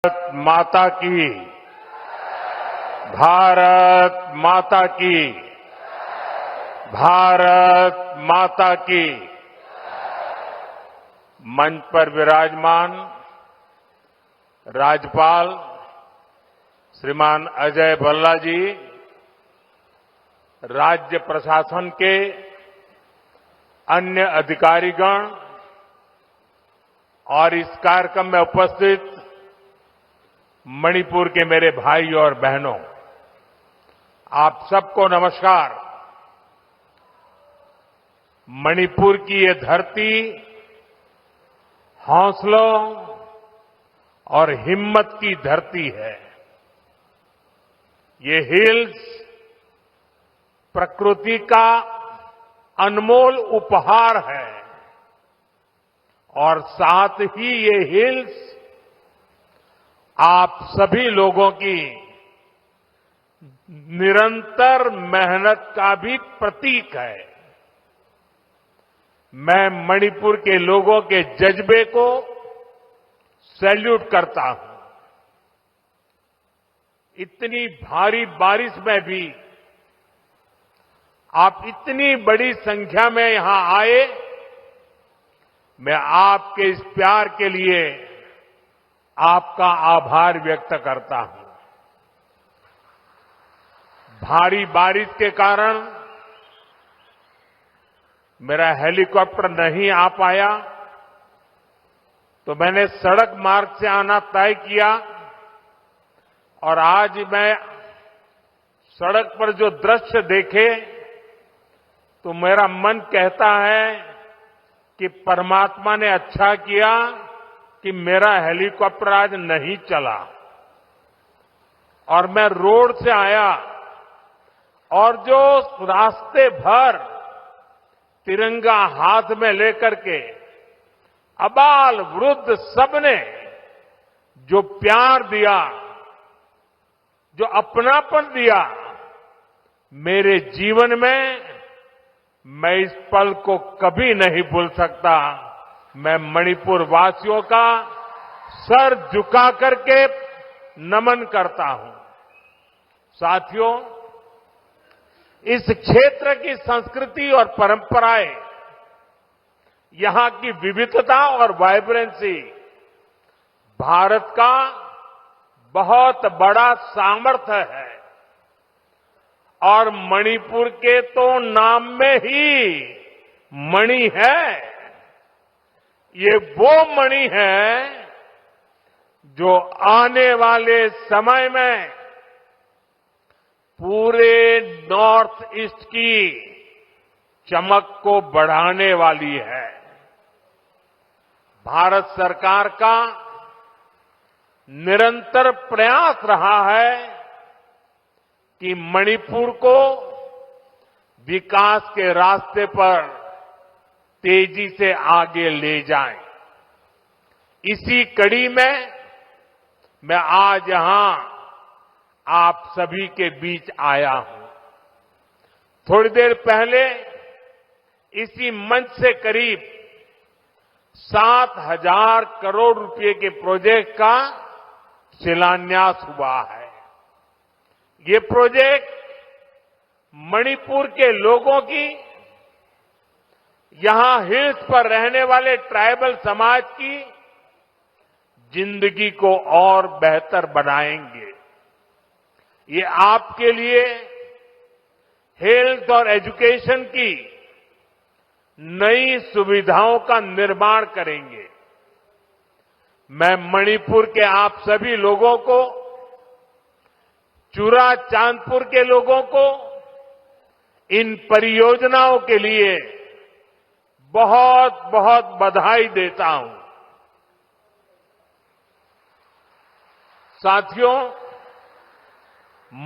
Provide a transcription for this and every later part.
भारत माता की, भारत माता की, भारत माता की। मंच पर विराजमान राज्यपाल श्रीमान अजय भल्ला जी, राज्य प्रशासन के अन्य अधिकारीगण और इस कार्यक्रम में उपस्थित मणिपुर के मेरे भाई और बहनों, आप सबको नमस्कार। मणिपुर की ये धरती हौसलों और हिम्मत की धरती है। ये हिल्स प्रकृति का अनमोल उपहार है और साथ ही ये हिल्स आप सभी लोगों की निरंतर मेहनत का भी प्रतीक है। मैं मणिपुर के लोगों के जज्बे को सैल्यूट करता हूं। इतनी भारी बारिश में भी आप इतनी बड़ी संख्या में यहां आए, मैं आपके इस प्यार के लिए आपका आभार व्यक्त करता हूं। भारी बारिश के कारण मेरा हेलीकॉप्टर नहीं आ पाया, तो मैंने सड़क मार्ग से आना तय किया और आज मैं सड़क पर जो दृश्य देखे तो मेरा मन कहता है कि परमात्मा ने अच्छा किया कि मेरा हेलीकॉप्टर आज नहीं चला और मैं रोड से आया और जो रास्ते भर तिरंगा हाथ में लेकर के अबाल वृद्ध सबने जो प्यार दिया, जो अपनापन दिया, मेरे जीवन में मैं इस पल को कभी नहीं भूल सकता। मैं मणिपुर वासियों का सर झुका करके नमन करता हूं। साथियों, इस क्षेत्र की संस्कृति और परंपराएं, यहां की विविधता और वाइब्रेंसी भारत का बहुत बड़ा सामर्थ्य है और मणिपुर के तो नाम में ही मणि है। ये वो मणि है जो आने वाले समय में पूरे नॉर्थ ईस्ट की चमक को बढ़ाने वाली है। भारत सरकार का निरंतर प्रयास रहा है कि मणिपुर को विकास के रास्ते पर तेजी से आगे ले जाएं। इसी कड़ी में मैं आज यहां आप सभी के बीच आया हूं। थोड़ी देर पहले इसी मंच से करीब 7,000 करोड़ रुपए के प्रोजेक्ट का शिलान्यास हुआ है। ये प्रोजेक्ट मणिपुर के लोगों की, यहां हिल्स पर रहने वाले ट्राइबल समाज की जिंदगी को और बेहतर बनाएंगे। ये आपके लिए हेल्थ और एजुकेशन की नई सुविधाओं का निर्माण करेंगे। मैं मणिपुर के आप सभी लोगों को, चुरा चांदपुर के लोगों को इन परियोजनाओं के लिए बहुत बहुत बधाई देता हूं। साथियों,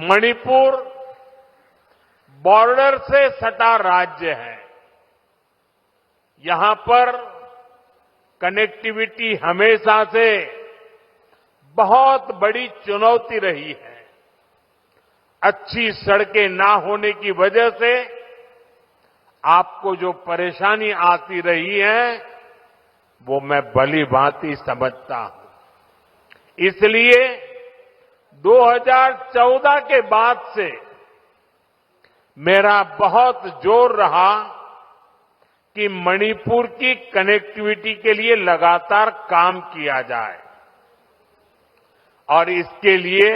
मणिपुर बॉर्डर से सटा राज्य है। यहां पर कनेक्टिविटी हमेशा से बहुत बड़ी चुनौती रही है। अच्छी सड़कें ना होने की वजह से आपको जो परेशानी आती रही है, वो मैं भली भांति समझता हूं। इसलिए 2014 के बाद से मेरा बहुत जोर रहा कि मणिपुर की कनेक्टिविटी के लिए लगातार काम किया जाए और इसके लिए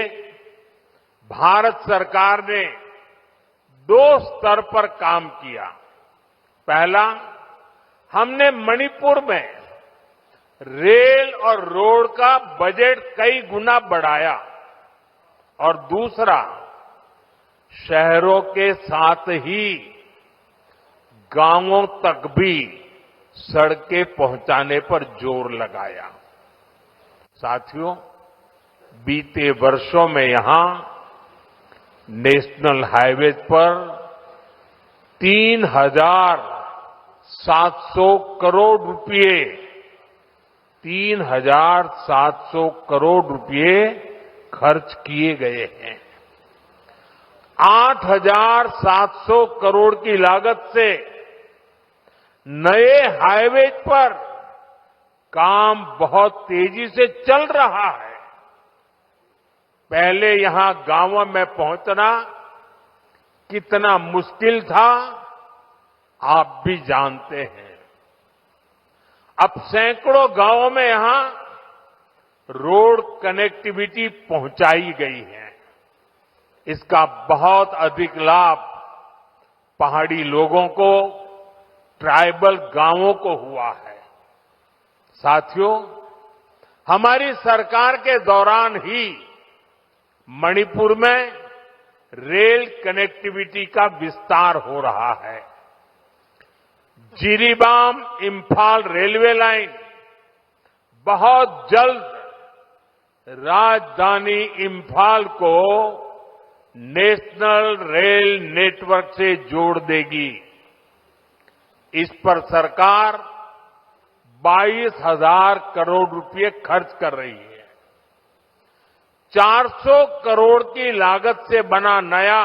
भारत सरकार ने 2 स्तर पर काम किया। पहला, हमने मणिपुर में रेल और रोड का बजट कई गुना बढ़ाया और दूसरा, शहरों के साथ ही गांवों तक भी सड़कें पहुंचाने पर जोर लगाया। साथियों, बीते वर्षों में यहां नेशनल हाईवे पर 3,700 करोड़ रुपए 3,700 करोड़ रुपए खर्च किए गए हैं। 8,700 करोड़ की लागत से नए हाईवे पर काम बहुत तेजी से चल रहा है। पहले यहां गांवों में पहुंचना कितना मुश्किल था, आप भी जानते हैं। अब सैकड़ों गांवों में यहां रोड कनेक्टिविटी पहुंचाई गई है। इसका बहुत अधिक लाभ पहाड़ी लोगों को, ट्राइबल गांवों को हुआ है। साथियों, हमारी सरकार के दौरान ही मणिपुर में रेल कनेक्टिविटी का विस्तार हो रहा है। जिरीबाम इंफाल रेलवे लाइन बहुत जल्द राजधानी इंफाल को नेशनल रेल नेटवर्क से जोड़ देगी। इस पर सरकार 22,000 करोड़ रुपए खर्च कर रही है। 400 करोड़ की लागत से बना नया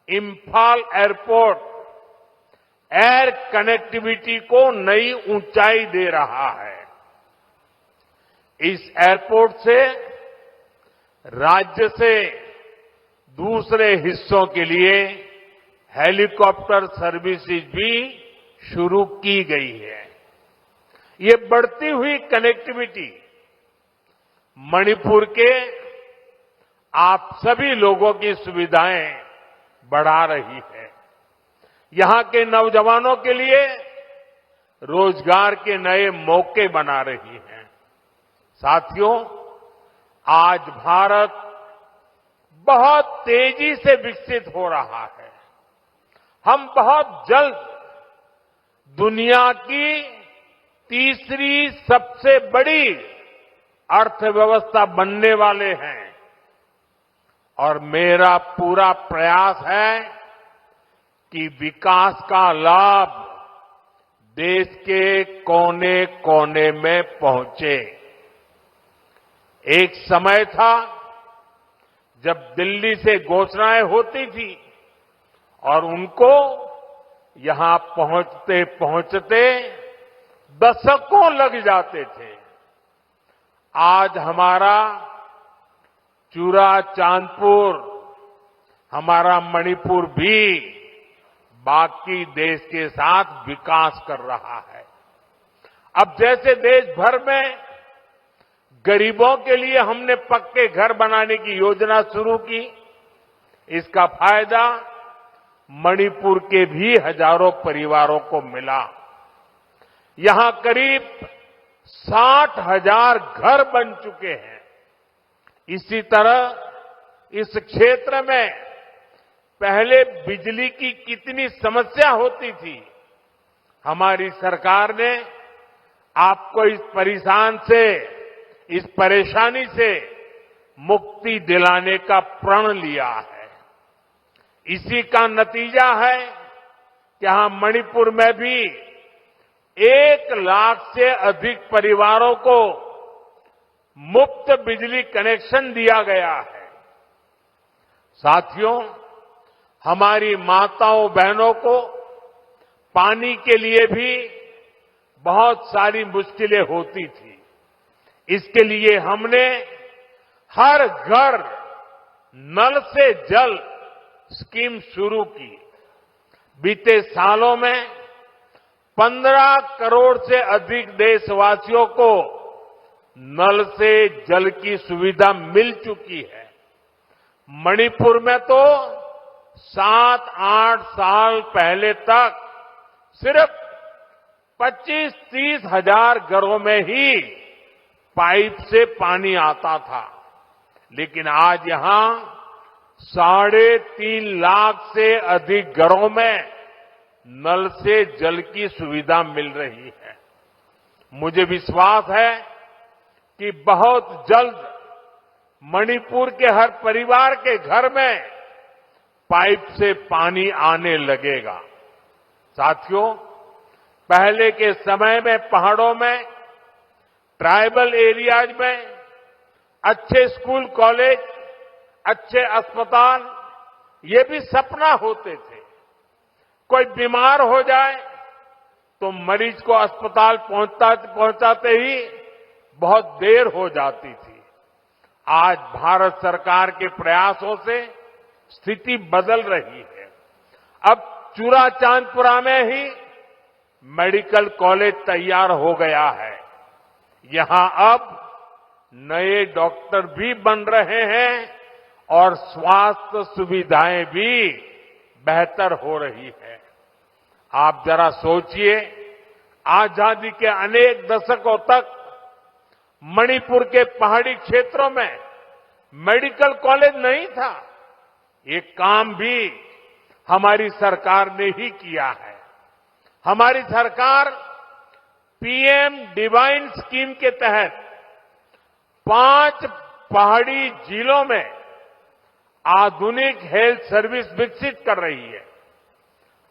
इंफाल एयरपोर्ट एयर कनेक्टिविटी को नई ऊंचाई दे रहा है। इस एयरपोर्ट से राज्य से दूसरे हिस्सों के लिए हेलीकॉप्टर सर्विसेज भी शुरू की गई है। ये बढ़ती हुई कनेक्टिविटी मणिपुर के आप सभी लोगों की सुविधाएं बढ़ा रही है। यहां के नौजवानों के लिए रोजगार के नए मौके बना रही है। साथियों, आज भारत बहुत तेजी से विकसित हो रहा है। हम बहुत जल्द दुनिया की तीसरी सबसे बड़ी अर्थव्यवस्था बनने वाले हैं और मेरा पूरा प्रयास है कि विकास का लाभ देश के कोने कोने में पहुंचे। एक समय था जब दिल्ली से घोषणाएं होती थी और उनको यहां पहुंचते पहुंचते दशकों लग जाते थे। आज हमारा चूरा चांदपुर, हमारा मणिपुर भी बाकी देश के साथ विकास कर रहा है। अब जैसे देश भर में गरीबों के लिए हमने पक्के घर बनाने की योजना शुरू की, इसका फायदा मणिपुर के भी हजारों परिवारों को मिला। यहां करीब 60,000 घर बन चुके हैं। इसी तरह इस क्षेत्र में पहले बिजली की कितनी समस्या होती थी, हमारी सरकार ने आपको इस परेशानी से मुक्ति दिलाने का प्रण लिया है। इसी का नतीजा है कि यहां मणिपुर में भी 1 लाख से अधिक परिवारों को मुफ्त बिजली कनेक्शन दिया गया है। साथियों, हमारी माताओं बहनों को पानी के लिए भी बहुत सारी मुश्किलें होती थी। इसके लिए हमने हर घर नल से जल स्कीम शुरू की। बीते सालों में 15 करोड़ से अधिक देशवासियों को नल से जल की सुविधा मिल चुकी है। मणिपुर में तो 7-8 साल पहले तक सिर्फ 25-30 हजार घरों में ही पाइप से पानी आता था, लेकिन आज यहां 3.5 लाख से अधिक घरों में नल से जल की सुविधा मिल रही है। मुझे विश्वास है कि बहुत जल्द मणिपुर के हर परिवार के घर में पाइप से पानी आने लगेगा। साथियों, पहले के समय में पहाड़ों में, ट्राइबल एरियाज में अच्छे स्कूल कॉलेज, अच्छे अस्पताल ये भी सपना होते थे। कोई बीमार हो जाए तो मरीज को अस्पताल पहुंचाते ही बहुत देर हो जाती थी। आज भारत सरकार के प्रयासों से स्थिति बदल रही है। अब चूराचांदपुरा में ही मेडिकल कॉलेज तैयार हो गया है। यहां अब नए डॉक्टर भी बन रहे हैं और स्वास्थ्य सुविधाएं भी बेहतर हो रही है। आप जरा सोचिए, आजादी के अनेक दशकों तक मणिपुर के पहाड़ी क्षेत्रों में मेडिकल कॉलेज नहीं था। ये काम भी हमारी सरकार ने ही किया है। हमारी सरकार पीएम डिवाइन स्कीम के तहत 5 पहाड़ी जिलों में आधुनिक हेल्थ सर्विस विकसित कर रही है।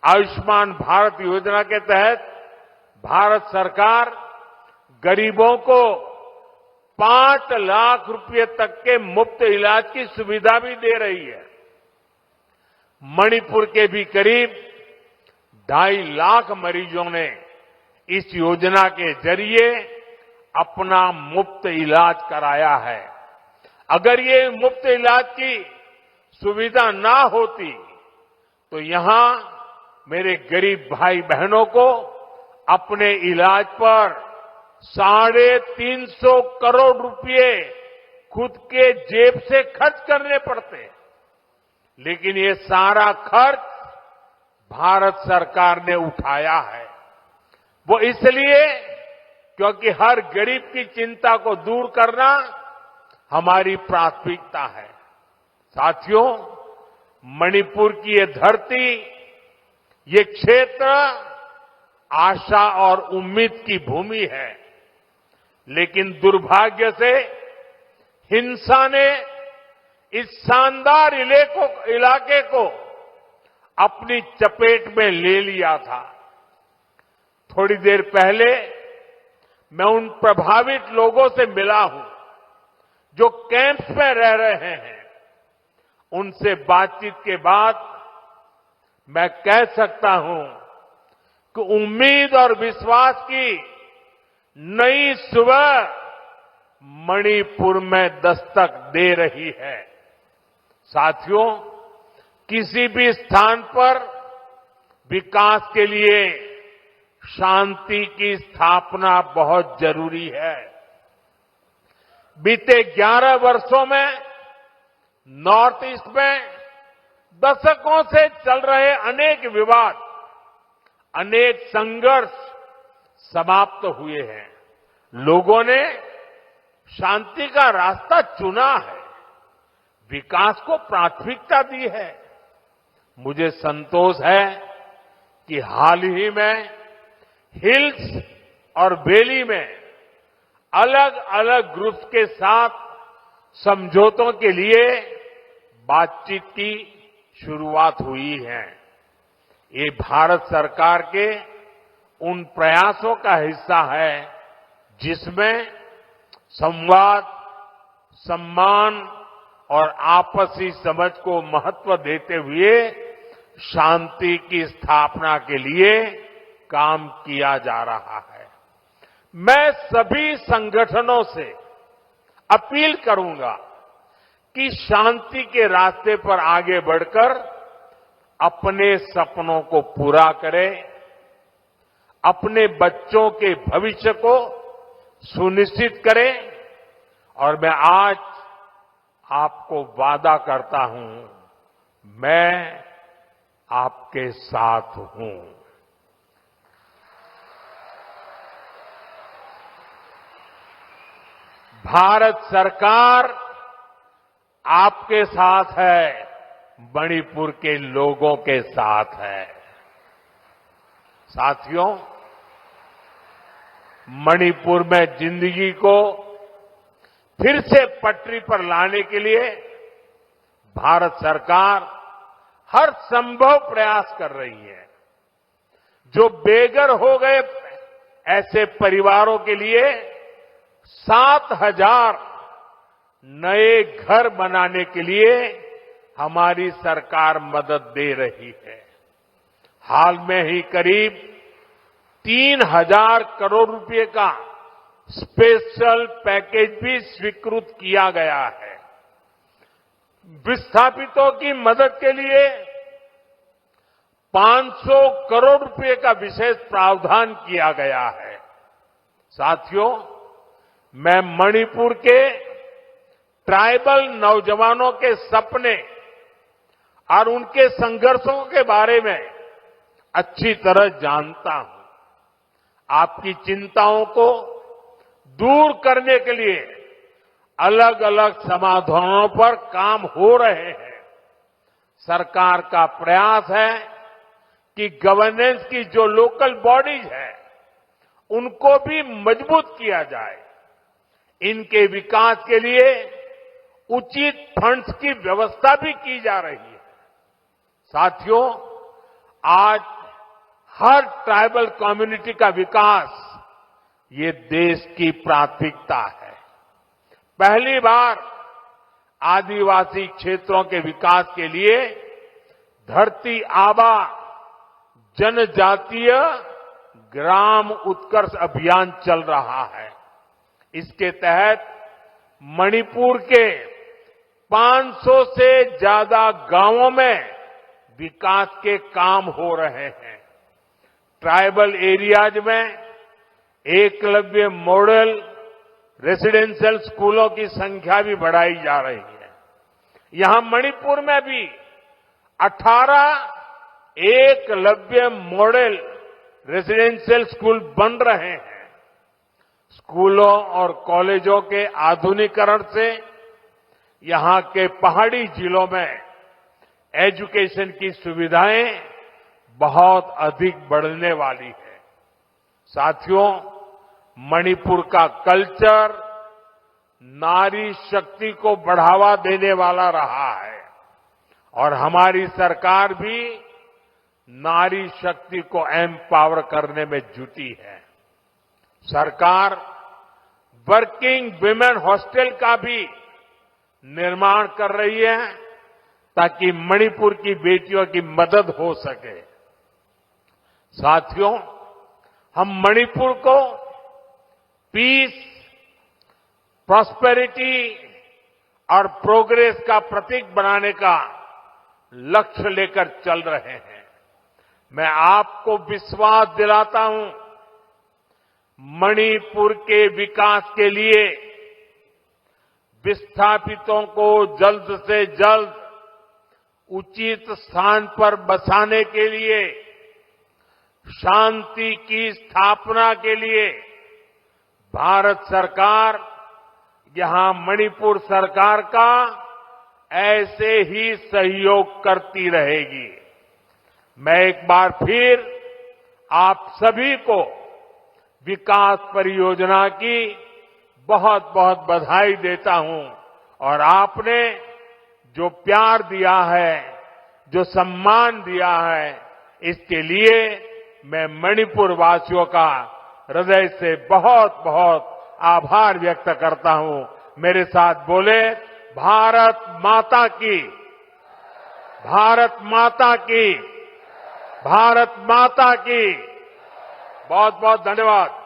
आयुष्मान भारत योजना के तहत भारत सरकार गरीबों को 5 लाख रुपए तक के मुफ्त इलाज की सुविधा भी दे रही है। मणिपुर के भी करीब 2.5 लाख मरीजों ने इस योजना के जरिए अपना मुफ्त इलाज कराया है। अगर ये मुफ्त इलाज की सुविधा ना होती तो यहां मेरे गरीब भाई बहनों को अपने इलाज पर 350 करोड़ रुपए खुद के जेब से खर्च करने पड़ते। लेकिन ये सारा खर्च भारत सरकार ने उठाया है। वो इसलिए क्योंकि हर गरीब की चिंता को दूर करना हमारी प्राथमिकता है। साथियों, मणिपुर की ये धरती, ये क्षेत्र आशा और उम्मीद की भूमि है। लेकिन दुर्भाग्य से हिंसा ने इस शानदार इलाके को अपनी चपेट में ले लिया था। थोड़ी देर पहले मैं उन प्रभावित लोगों से मिला हूं जो कैंप्स में रह रहे हैं। उनसे बातचीत के बाद मैं कह सकता हूं कि उम्मीद और विश्वास की नई सुबह मणिपुर में दस्तक दे रही है। साथियों, किसी भी स्थान पर विकास के लिए शांति की स्थापना बहुत जरूरी है। बीते 11 वर्षों में नॉर्थ ईस्ट में दशकों से चल रहे अनेक विवाद, अनेक संघर्ष समाप्त हुए हैं। लोगों ने शांति का रास्ता चुना है, विकास को प्राथमिकता दी है। मुझे संतोष है कि हाल ही में हिल्स और वैली में अलग अलग ग्रुप्स के साथ समझौतों के लिए बातचीत की शुरुआत हुई है। ये भारत सरकार के उन प्रयासों का हिस्सा है जिसमें संवाद, सम्मान और आपसी समझ को महत्व देते हुए शांति की स्थापना के लिए काम किया जा रहा है। मैं सभी संगठनों से अपील करूंगा कि शांति के रास्ते पर आगे बढ़कर अपने सपनों को पूरा करें, अपने बच्चों के भविष्य को सुनिश्चित करें। और मैं आज आपको वादा करता हूं, मैं आपके साथ हूं। भारत सरकार आपके साथ है, मणिपुर के लोगों के साथ है। साथियों, मणिपुर में जिंदगी को फिर से पटरी पर लाने के लिए भारत सरकार हर संभव प्रयास कर रही है। जो बेघर हो गए ऐसे परिवारों के लिए 7,000 नए घर बनाने के लिए हमारी सरकार मदद दे रही है। हाल में ही करीब 3,000 करोड़ रुपए का स्पेशल पैकेज भी स्वीकृत किया गया है। विस्थापितों की मदद के लिए 500 करोड़ रुपए का विशेष प्रावधान किया गया है। साथियों, मैं मणिपुर के ट्राइबल नौजवानों के सपने और उनके संघर्षों के बारे में अच्छी तरह जानता हूं। आपकी चिंताओं को दूर करने के लिए अलग अलग समाधानों पर काम हो रहे हैं। सरकार का प्रयास है कि गवर्नेंस की जो लोकल बॉडीज है उनको भी मजबूत किया जाए। इनके विकास के लिए उचित फंड्स की व्यवस्था भी की जा रही है। साथियों, आज हर ट्राइबल कम्युनिटी का विकास ये देश की प्राथमिकता है। पहली बार आदिवासी क्षेत्रों के विकास के लिए धरती आबा जनजातीय ग्राम उत्कर्ष अभियान चल रहा है। इसके तहत मणिपुर के 500 से ज्यादा गांवों में विकास के काम हो रहे हैं। ट्राइबल एरियाज में एकलव्य मॉडल रेसिडेंशियल स्कूलों की संख्या भी बढ़ाई जा रही है। यहां मणिपुर में भी 18 एकलव्य मॉडल रेसिडेंशियल स्कूल बन रहे हैं। स्कूलों और कॉलेजों के आधुनिकीकरण से यहां के पहाड़ी जिलों में एजुकेशन की सुविधाएं बहुत अधिक बढ़ने वाली है। साथियों, मणिपुर का कल्चर नारी शक्ति को बढ़ावा देने वाला रहा है और हमारी सरकार भी नारी शक्ति को एम्पावर करने में जुटी है। सरकार वर्किंग विमेन हॉस्टल का भी निर्माण कर रही है ताकि मणिपुर की बेटियों की मदद हो सके। साथियों, हम मणिपुर को पीस, प्रॉस्पेरिटी और प्रोग्रेस का प्रतीक बनाने का लक्ष्य लेकर चल रहे हैं। मैं आपको विश्वास दिलाता हूं, मणिपुर के विकास के लिए विस्थापितों को जल्द से जल्द उचित स्थान पर बसाने के लिए, शांति की स्थापना के लिए भारत सरकार यहां मणिपुर सरकार का ऐसे ही सहयोग करती रहेगी। मैं एक बार फिर आप सभी को विकास परियोजना की बहुत बहुत बधाई देता हूं और आपने जो प्यार दिया है, जो सम्मान दिया है, इसके लिए मैं मणिपुर वासियों का हृदय से बहुत बहुत आभार व्यक्त करता हूं। मेरे साथ बोले, भारत माता की, भारत माता की, भारत माता की। बहुत बहुत धन्यवाद।